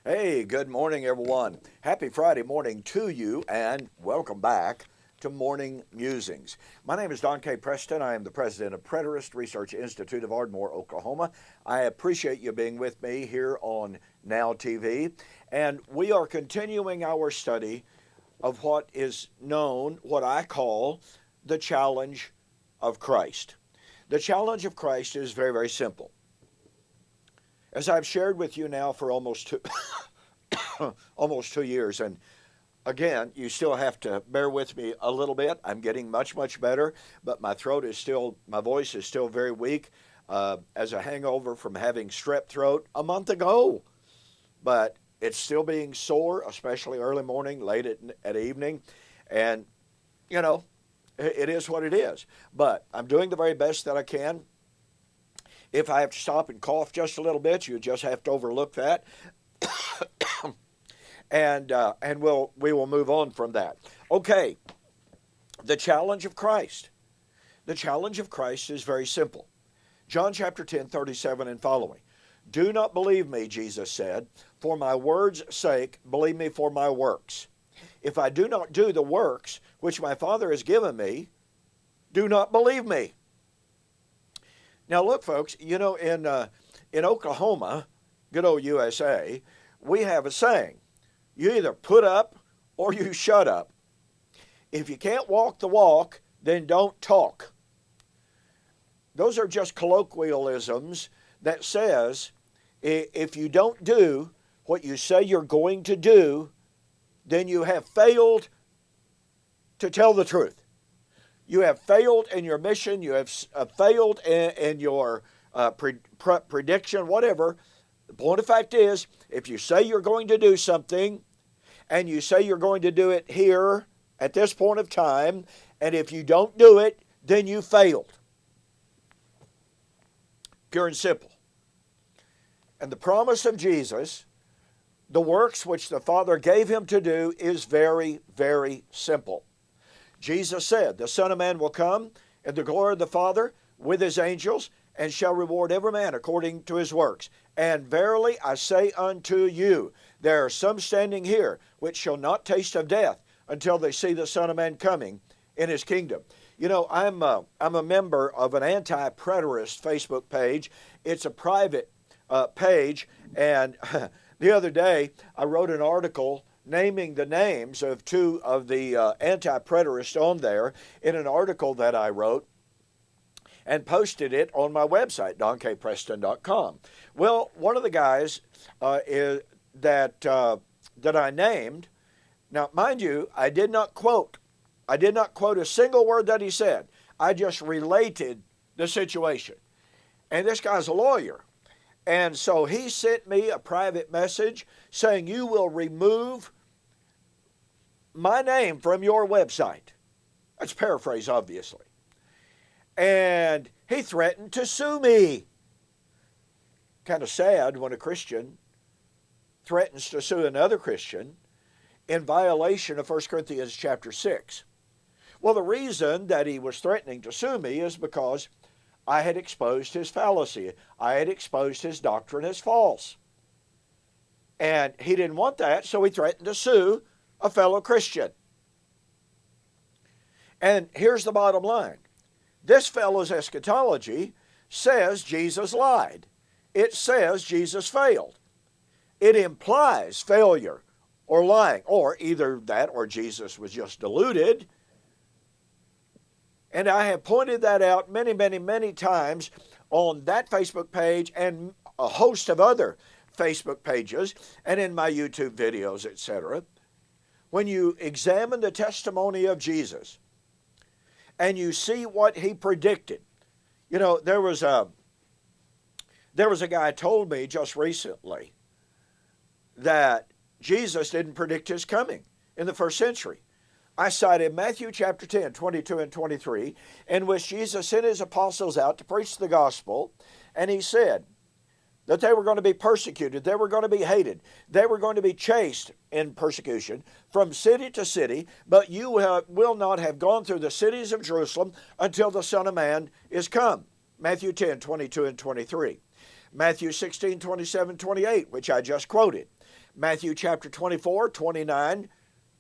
Hey, good morning, everyone. Happy Friday morning to you, and welcome back to Morning Musings. My name is Don K. Preston. I am the president of Preterist Research Institute of Ardmore, Oklahoma. I appreciate you being with me here on Now TV, and we are continuing our study of what is known, what I call, the challenge of Christ. The challenge of Christ is very, very simple. As I've shared with you now for almost two years, and again, you still have to bear with me a little bit. I'm getting much, much better, but my voice is still very weak as a hangover from having strep throat a month ago. But it's still being sore, especially early morning, late at evening, and you know, it is what it is. But I'm doing the very best that I can. If I have to stop and cough just a little bit, you just have to overlook that, and we will move on from that. Okay, the challenge of Christ. The challenge of Christ is very simple. John chapter 10, 37 and following. Do not believe me, Jesus said, for my word's sake, believe me for my works. If I do not do the works which my Father has given me, do not believe me. Now look, folks, you know, in Oklahoma, good old USA, we have a saying. You either put up or you shut up. If you can't walk the walk, then don't talk. Those are just colloquialisms that says if you don't do what you say you're going to do, then you have failed to tell the truth. You have failed in your mission. You have failed in your prediction, whatever. The point of fact is, if you say you're going to do something, and you say you're going to do it here at this point of time, and if you don't do it, then you failed. Pure and simple. And the promise of Jesus, the works which the Father gave him to do, is very, very simple. Jesus said, the Son of Man will come in the glory of the Father with his angels, and shall reward every man according to his works. And verily I say unto you, there are some standing here which shall not taste of death until they see the Son of Man coming in his kingdom. You know, I'm a member of an anti-preterist Facebook page. It's a private page, and the other day I wrote an article naming the names of two of the anti-preterists on there in an article that I wrote and posted it on my website, donkpreston.com. Well, one of the guys that I named, now mind you, I did not quote a single word that he said. I just related the situation. And this guy's a lawyer. And so he sent me a private message saying, you will remove my name from your website. That's paraphrase, obviously. And he threatened to sue me. Kind of sad when a Christian threatens to sue another Christian in violation of 1 Corinthians chapter 6. Well, the reason that he was threatening to sue me is because I had exposed his fallacy. I had exposed his doctrine as false. And he didn't want that, so he threatened to sue a fellow Christian. And here's the bottom line. This fellow's eschatology says Jesus lied. It says Jesus failed. It implies failure or lying, or either that or Jesus was just deluded. And I have pointed that out many, many, many times on that Facebook page and a host of other Facebook pages and in my YouTube videos, etc. When you examine the testimony of Jesus and you see what he predicted, you know, there was a guy told me just recently that Jesus didn't predict his coming in the first century. I cited Matthew chapter 10, 22 and 23, in which Jesus sent his apostles out to preach the gospel, and he said that they were going to be persecuted, they were going to be hated, they were going to be chased in persecution from city to city, but you will not have gone through the cities of Jerusalem until the Son of Man is come. Matthew 10, 22 and 23. Matthew 16, 27, 28, which I just quoted. Matthew chapter 24, 29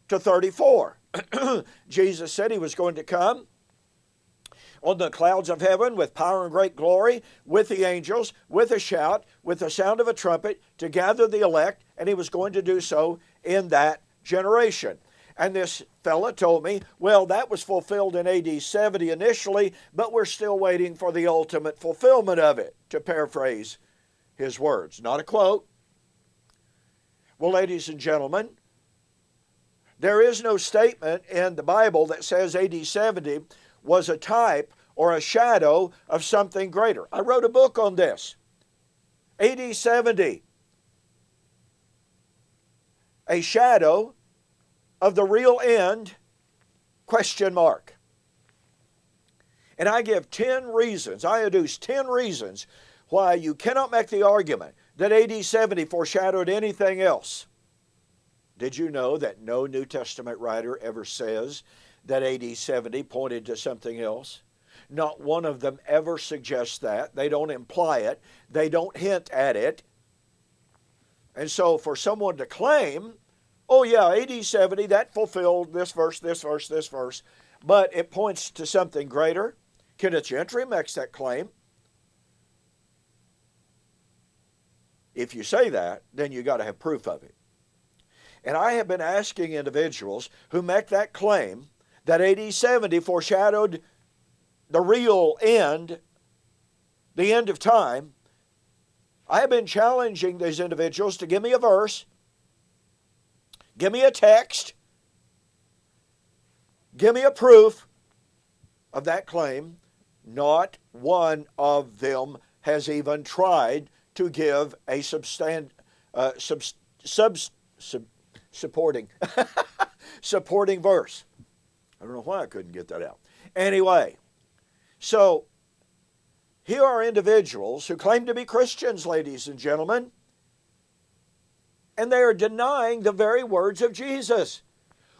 to 34. Jesus said he was going to come on the clouds of heaven with power and great glory, with the angels, with a shout, with the sound of a trumpet, to gather the elect, and he was going to do so in that generation. And this fella told me, well, that was fulfilled in AD 70 initially, but we're still waiting for the ultimate fulfillment of it, to paraphrase his words. Not a quote. Well, ladies and gentlemen, there is no statement in the Bible that says AD 70 was a type or a shadow of something greater. I wrote a book on this. AD 70, a shadow of the real end, question mark. And I give 10 reasons, I adduce 10 reasons why you cannot make the argument that AD 70 foreshadowed anything else. Did you know that no New Testament writer ever says that AD 70 pointed to something else? Not one of them ever suggests that. They don't imply it. They don't hint at it. And so for someone to claim, oh yeah, AD 70, that fulfilled this verse, this verse, this verse, but it points to something greater. Kenneth Gentry makes that claim. If you say that, then you got to have proof of it. And I have been asking individuals who make that claim that AD 70 foreshadowed the real end, the end of time. I have been challenging these individuals to give me a verse, give me a text, give me a proof of that claim. Not one of them has even tried to give a supporting supporting verse. I don't know why I couldn't get that out. Anyway, so here are individuals who claim to be Christians, ladies and gentlemen, and they are denying the very words of Jesus.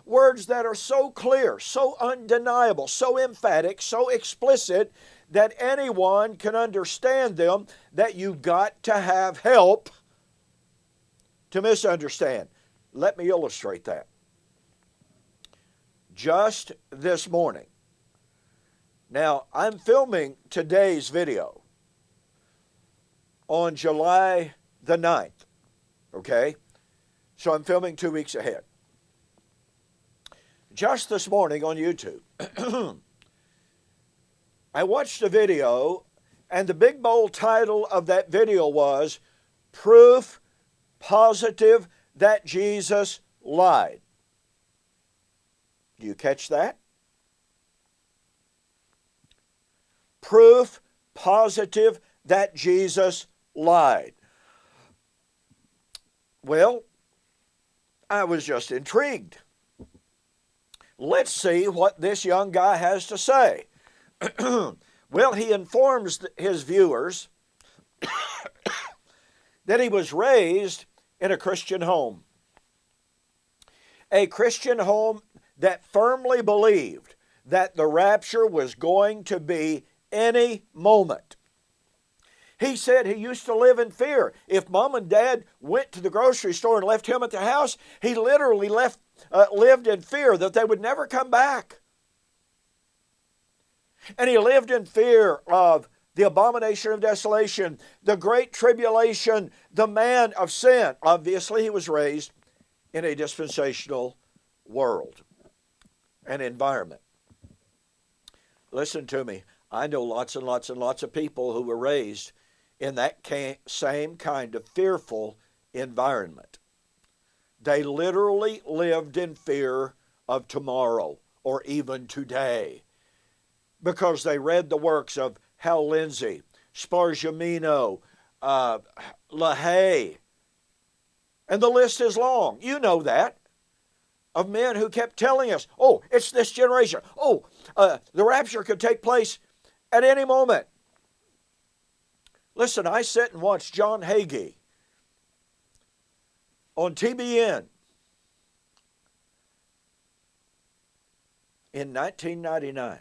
Words that are so clear, so undeniable, so emphatic, so explicit that anyone can understand them, that you've got to have help to misunderstand. Let me illustrate that. Just this morning. Now, I'm filming today's video on July the 9th, okay? So I'm filming 2 weeks ahead. Just this morning on YouTube, I watched a video, and the big bold title of that video was, Proof Positive That Jesus Lied. Do you catch that? Proof positive that Jesus lied. Well, I was just intrigued. Let's see what this young guy has to say. Well, he informs his viewers that he was raised in a Christian home. A Christian home that firmly believed that the rapture was going to be any moment. He said he used to live in fear. If mom and dad went to the grocery store and left him at the house, he literally lived in fear that they would never come back. And he lived in fear of the abomination of desolation, the great tribulation, the man of sin. Obviously, he was raised in a dispensational world and environment. Listen to me. I know lots and lots and lots of people who were raised in that same kind of fearful environment. They literally lived in fear of tomorrow or even today because they read the works of Hal Lindsey, Spargiamino, LaHaye, and the list is long. You know that. Of men who kept telling us, oh, it's this generation. Oh, the rapture could take place at any moment. Listen, I sit and watch John Hagee on TBN in 1999.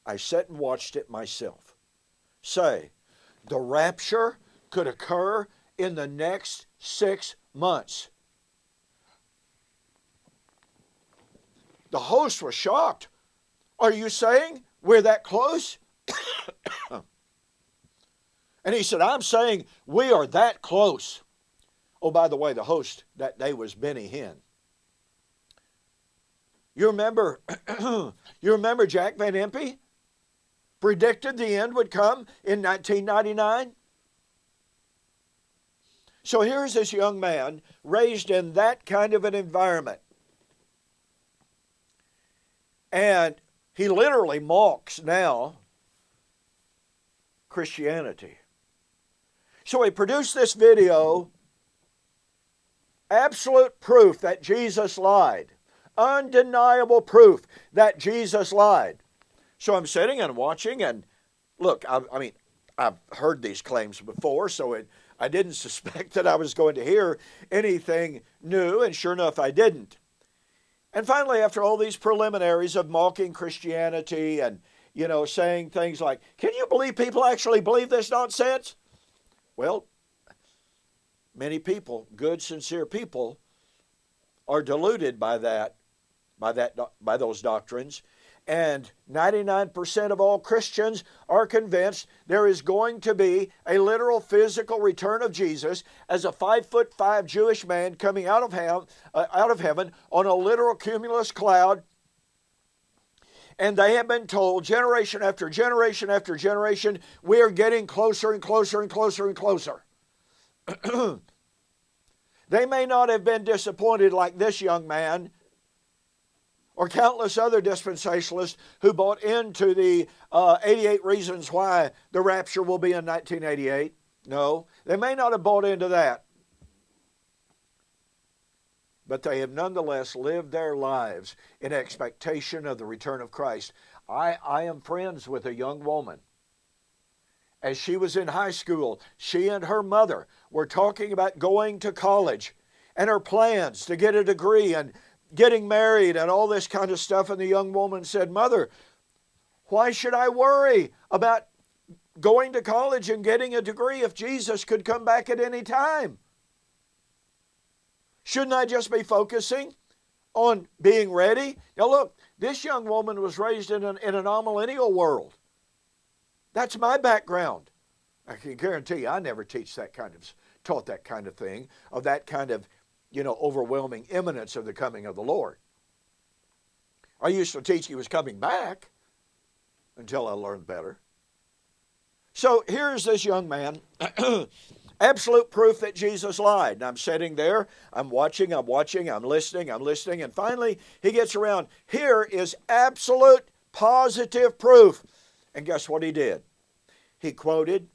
I sat and watched it myself. Say, the rapture could occur in the next 6 months. The host was shocked. Are you saying we're that close? And he said, I'm saying we are that close. Oh, by the way, the host that day was Benny Hinn. You remember Jack Van Impe predicted the end would come in 1999? So here's this young man raised in that kind of an environment. And he literally mocks now Christianity. So he produced this video, absolute proof that Jesus lied. Undeniable proof that Jesus lied. So I'm sitting and watching, and look, I mean, I've heard these claims before, so I didn't suspect that I was going to hear anything new, and sure enough, I didn't. And finally, after all these preliminaries of mocking Christianity and, saying things like, can you believe people actually believe this nonsense? Well, many people, good, sincere people, are deluded by those doctrines. And 99% of all Christians are convinced there is going to be a literal physical return of Jesus as a 5'5" Jewish man coming out of heaven on a literal cumulus cloud. And they have been told generation after generation after generation, we are getting closer and closer and closer and closer. They may not have been disappointed like this young man or countless other dispensationalists who bought into the 88 reasons why the rapture will be in 1988. No, they may not have bought into that. But they have nonetheless lived their lives in expectation of the return of Christ. I am friends with a young woman. As she was in high school, she and her mother were talking about going to college and her plans to get a degree and getting married and all this kind of stuff. And the young woman said, Mother, why should I worry about going to college and getting a degree if Jesus could come back at any time? Shouldn't I just be focusing on being ready? Now look, this young woman was raised in an amillennial world. That's my background. I can guarantee you I never taught that kind of thing, of that kind of, overwhelming imminence of the coming of the Lord. I used to teach he was coming back until I learned better. So here's this young man, absolute proof that Jesus lied. And I'm sitting there, I'm watching, I'm listening, and finally he gets around. Here is absolute positive proof. And guess what he did? He quoted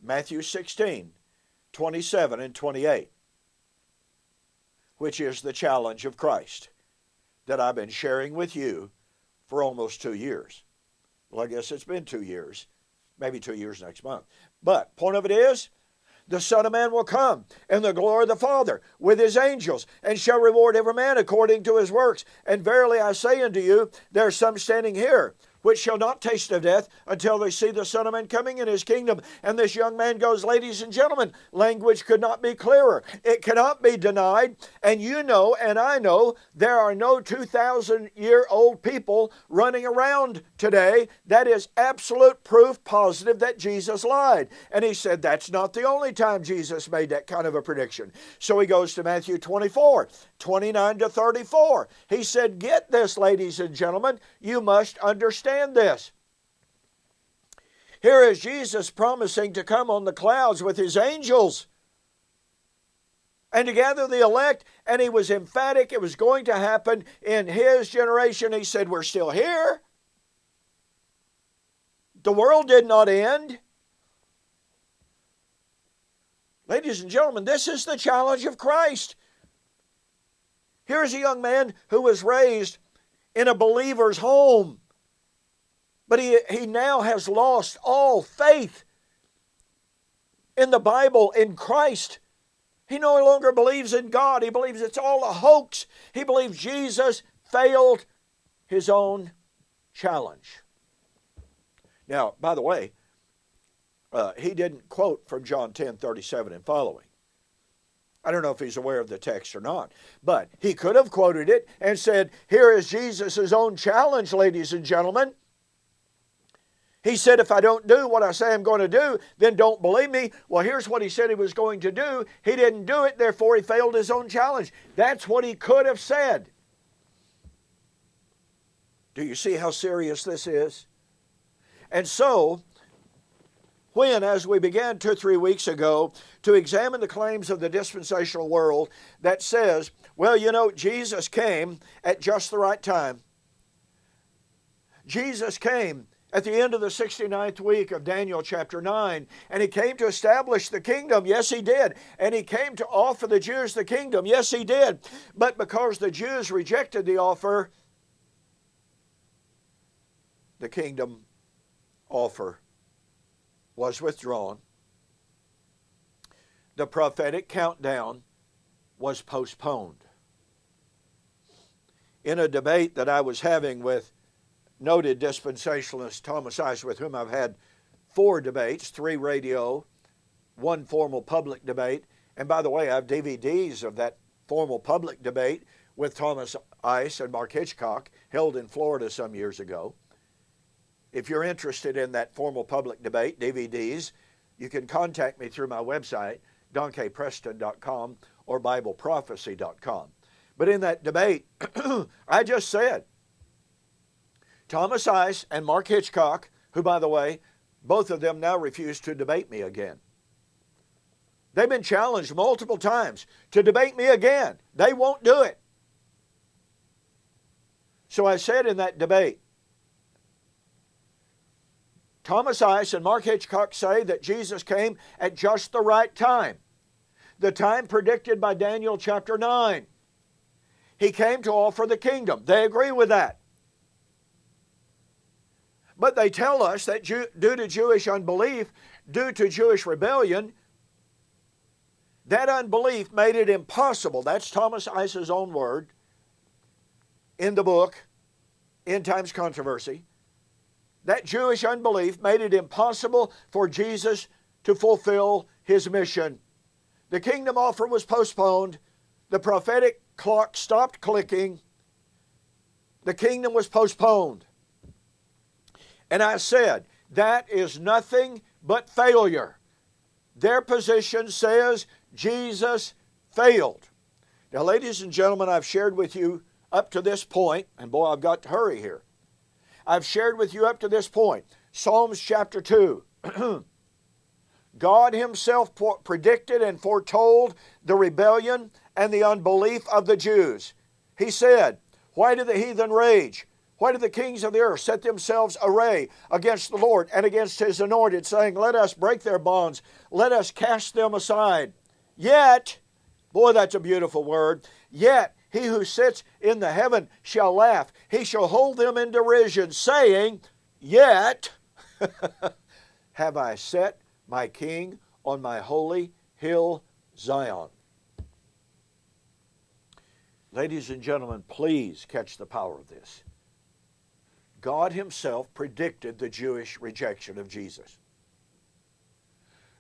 Matthew 16, 27 and 28, which is the challenge of Christ that I've been sharing with you for almost 2 years. Well, I guess it's been 2 years, maybe 2 years next month. But point of it is, the Son of Man will come in the glory of the Father with his angels and shall reward every man according to his works. And verily I say unto you, there are some standing here which shall not taste of death until they see the Son of Man coming in his kingdom. And this young man goes, ladies and gentlemen, language could not be clearer. It cannot be denied. And you know, and I know, there are no 2,000-year-old people running around today. That is absolute proof positive that Jesus lied. And he said that's not the only time Jesus made that kind of a prediction. So he goes to Matthew 24, 29 to 34. He said, get this, ladies and gentlemen, you must understand this. Here is Jesus promising to come on the clouds with his angels and to gather the elect, and he was emphatic it was going to happen in his generation. He said, we're still here. The world did not end. Ladies and gentlemen, this is the challenge of Christ. Here's a young man who was raised in a believer's home. But he now has lost all faith in the Bible, in Christ. He no longer believes in God. He believes it's all a hoax. He believes Jesus failed his own challenge. Now, by the way, he didn't quote from John 10:37 and following. I don't know if he's aware of the text or not, but he could have quoted it and said, here is Jesus' own challenge, ladies and gentlemen. He said, if I don't do what I say I'm going to do, then don't believe me. Well, here's what he said he was going to do. He didn't do it, therefore he failed his own challenge. That's what he could have said. Do you see how serious this is? And so, when, as we began 2 or 3 weeks ago, to examine the claims of the dispensational world that says, well, you know, Jesus came at just the right time. Jesus came at the end of the 69th week of Daniel chapter 9, and he came to establish the kingdom. Yes, he did. And he came to offer the Jews the kingdom. Yes, he did. But because the Jews rejected the offer, the kingdom offer was withdrawn. The prophetic countdown was postponed. In a debate that I was having with noted dispensationalist Thomas Ice, with whom I've had 4 debates, 3 radio, 1 formal public debate. And by the way, I have DVDs of that formal public debate with Thomas Ice and Mark Hitchcock, held in Florida some years ago. If you're interested in that formal public debate, DVDs, you can contact me through my website, donkpreston.com or bibleprophecy.com. But in that debate, I just said, Thomas Ice and Mark Hitchcock, who, by the way, both of them now refuse to debate me again. They've been challenged multiple times to debate me again. They won't do it. So I said in that debate, Thomas Ice and Mark Hitchcock say that Jesus came at just the right time, the time predicted by Daniel chapter 9. He came to offer the kingdom. They agree with that. But they tell us that due to Jewish unbelief, due to Jewish rebellion, that unbelief made it impossible. That's Thomas Ice's own word in the book, End Times Controversy. That Jewish unbelief made it impossible for Jesus to fulfill his mission. The kingdom offer was postponed. The prophetic clock stopped clicking. The kingdom was postponed. And I said, that is nothing but failure. Their position says Jesus failed. Now, ladies and gentlemen, I've shared with you up to this point, and boy, I've got to hurry here. I've shared with you up to this point, Psalms chapter 2. God himself predicted and foretold the rebellion and the unbelief of the Jews. He said, why do the heathen rage? Why do the kings of the earth set themselves array against the Lord and against his anointed, saying, let us break their bonds, let us cast them aside. Yet, boy, that's a beautiful word, yet he who sits in the heaven shall laugh. He shall hold them in derision, saying, yet have I set my king on my holy hill Zion. Ladies and gentlemen, please catch the power of this. God himself predicted the Jewish rejection of Jesus.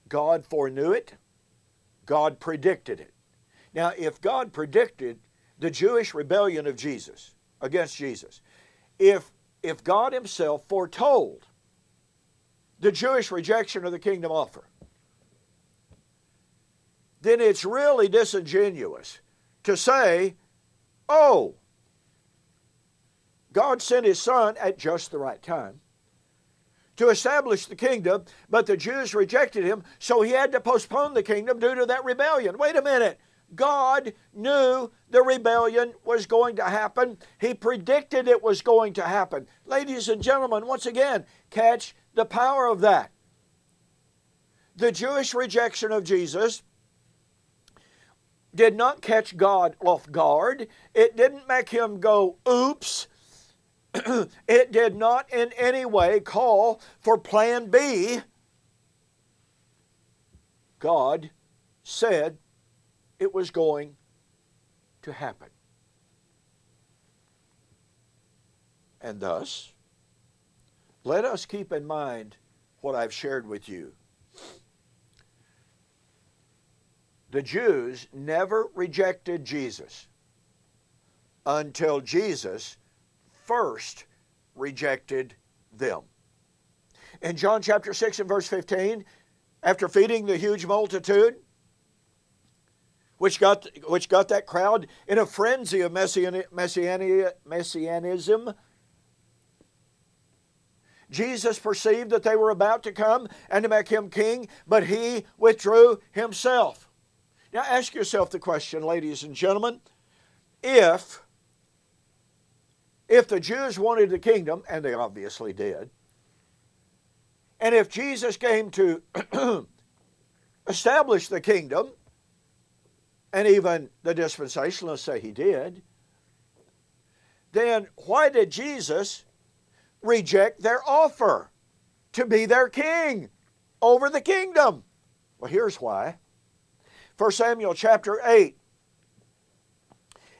God foreknew it. God predicted it. Now, if God predicted the Jewish rebellion of Jesus, against Jesus, if God himself foretold the Jewish rejection of the kingdom offer, then it's really disingenuous to say, oh, God sent his Son at just the right time to establish the kingdom, but the Jews rejected him, so he had to postpone the kingdom due to that rebellion. Wait a minute. God knew the rebellion was going to happen. He predicted it was going to happen. Ladies and gentlemen, once again, catch the power of that. The Jewish rejection of Jesus did not catch God off guard. It didn't make him go, oops. It did not in any way call for plan B. God said it was going to happen. And thus, let us keep in mind what I've shared with you. the Jews never rejected Jesus until Jesus first rejected them. In John chapter 6 and verse 15, after feeding the huge multitude, which got that crowd in a frenzy of messianism, Jesus perceived that they were about to come and to make him king, but he withdrew himself. Now ask yourself the question, ladies and gentlemen, if the Jews wanted the kingdom, and they obviously did, and if Jesus came to establish the kingdom, and even the dispensationalists say he did, then why did Jesus reject their offer to be their king over the kingdom? Well, here's why. 1 Samuel chapter 8.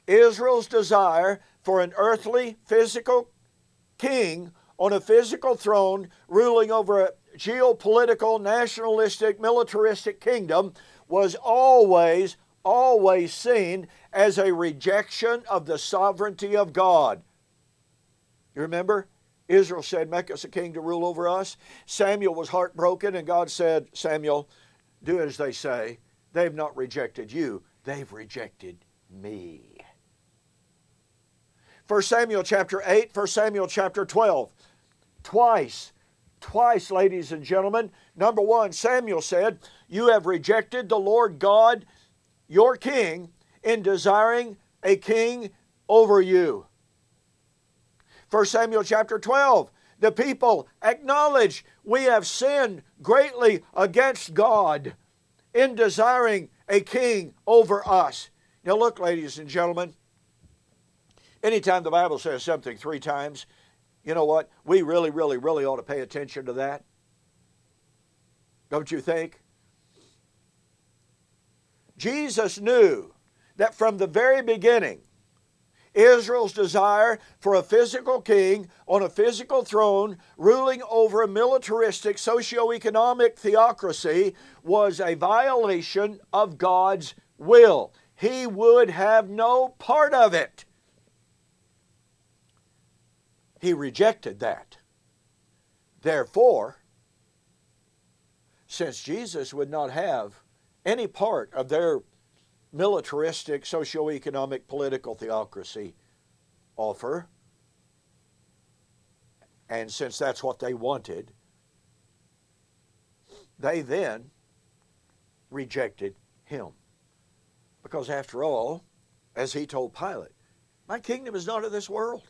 Israel's desire for an earthly, physical king on a physical throne ruling over a geopolitical, nationalistic, militaristic kingdom was always seen as a rejection of the sovereignty of God. You remember? Israel said, make us a king to rule over us. Samuel was heartbroken, and God said, Samuel, do as they say. They've not rejected you. They've rejected me. 1 Samuel chapter 8, 1 Samuel chapter 12. Twice, ladies and gentlemen. Number one, Samuel said, you have rejected the Lord God, your king, in desiring a king over you. 1 Samuel chapter 12, the people acknowledge we have sinned greatly against God in desiring a king over us. Now look, ladies and gentlemen, anytime the Bible says something 3 times, you know what? We really ought to pay attention to that. Don't you think? Jesus knew that from the very beginning, Israel's desire for a physical king on a physical throne ruling over a militaristic socio-economic theocracy was a violation of God's will. He would have no part of it. He rejected that. Therefore, since Jesus would not have any part of their militaristic, socio-economic, political theocracy offer, and since that's what they wanted, they then rejected him. Because after all, as he told Pilate, my kingdom is not of this world.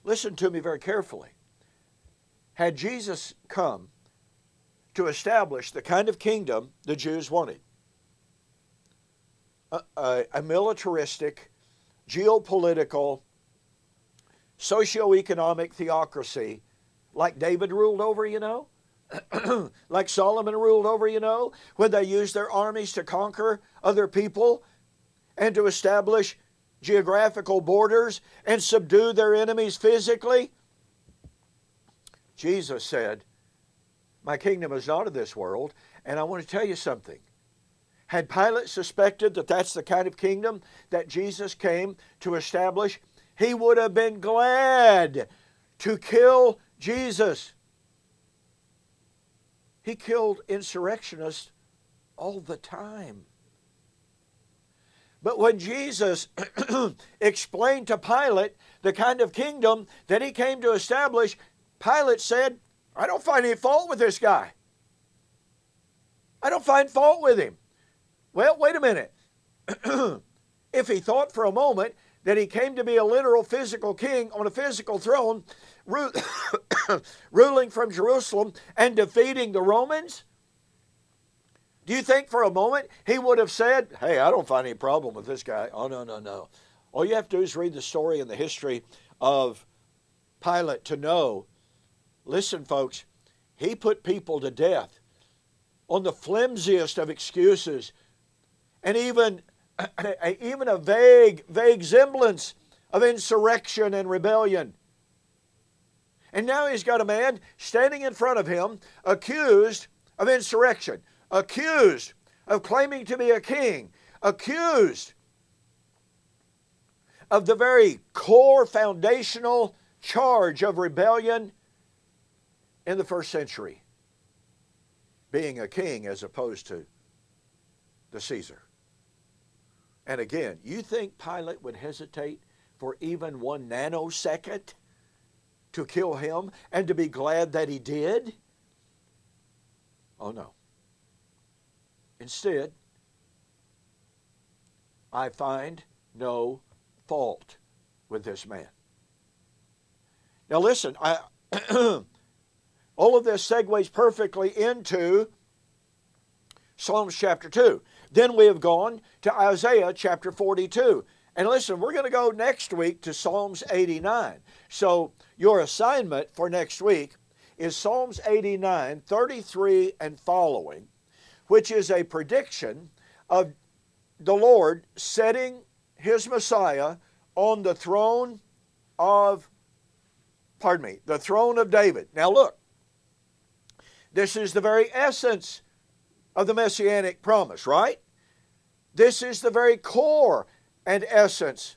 Listen to me very carefully. Had Jesus come to establish the kind of kingdom the Jews wanted, a militaristic, geopolitical, socio-economic theocracy like David ruled over, you know, like Solomon ruled over, you know, when they used their armies to conquer other people and to establish geographical borders and subdue their enemies physically. Jesus said, my kingdom is not of this world, and I want to tell you something. Had Pilate suspected that that's the kind of kingdom that Jesus came to establish, he would have been glad to kill Jesus. He killed insurrectionists all the time. But when Jesus explained to Pilate the kind of kingdom that he came to establish, Pilate said, I don't find any fault with this guy. I don't find fault with him. Well, wait a minute. If he thought for a moment that he came to be a literal physical king on a physical throne, ruling from Jerusalem and defeating the Romans, do you think for a moment he would have said, hey, I don't find any problem with this guy? Oh, no. All you have to do is read the story and the history of Pilate to know, listen, folks, he put people to death on the flimsiest of excuses and even a vague semblance of insurrection and rebellion. And now he's got a man standing in front of him accused of insurrection, accused of claiming to be a king, accused of the very core foundational charge of rebellion in the first century, being a king as opposed to the Caesar. And again, you think Pilate would hesitate for even 1 nanosecond to kill him and to be glad that he did? Oh no. Instead, I find no fault with this man. Now listen, all of this segues perfectly into Psalms chapter 2. Then we have gone to Isaiah chapter 42. And listen, we're going to go next week to Psalms 89. So your assignment for next week is Psalms 89, 33 and following, which is a prediction of the Lord setting his Messiah on the throne of, the throne of David. Now look, this is the very essence of the Messianic promise, right? This is the very core and essence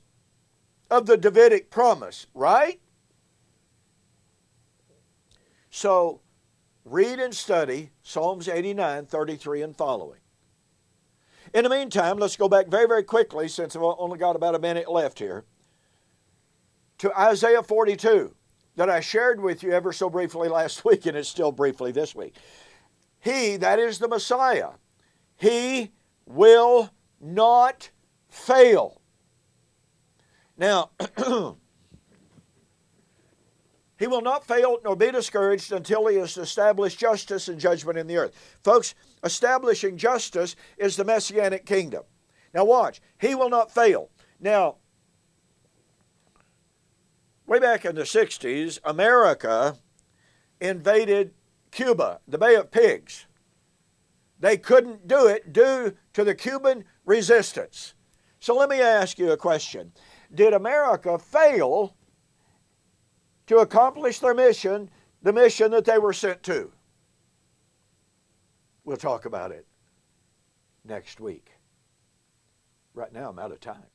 of the Davidic promise, right? So, read and study Psalms 89, 33 and following. In the meantime, let's go back very, very quickly, since I've only got about a minute left here, to Isaiah 42 that I shared with you ever so briefly last week, and it's still briefly this week. He, that is the Messiah, he will not fail. Now, he will not fail nor be discouraged until he has established justice and judgment in the earth. Folks, establishing justice is the Messianic kingdom. Now watch, he will not fail. Now, way back in the 60s, America invaded Cuba, the Bay of Pigs. They couldn't do it due to the Cuban resistance. So let me ask you a question. Did America fail to accomplish their mission, the mission that they were sent to? We'll talk about it next week. Right now, I'm out of time.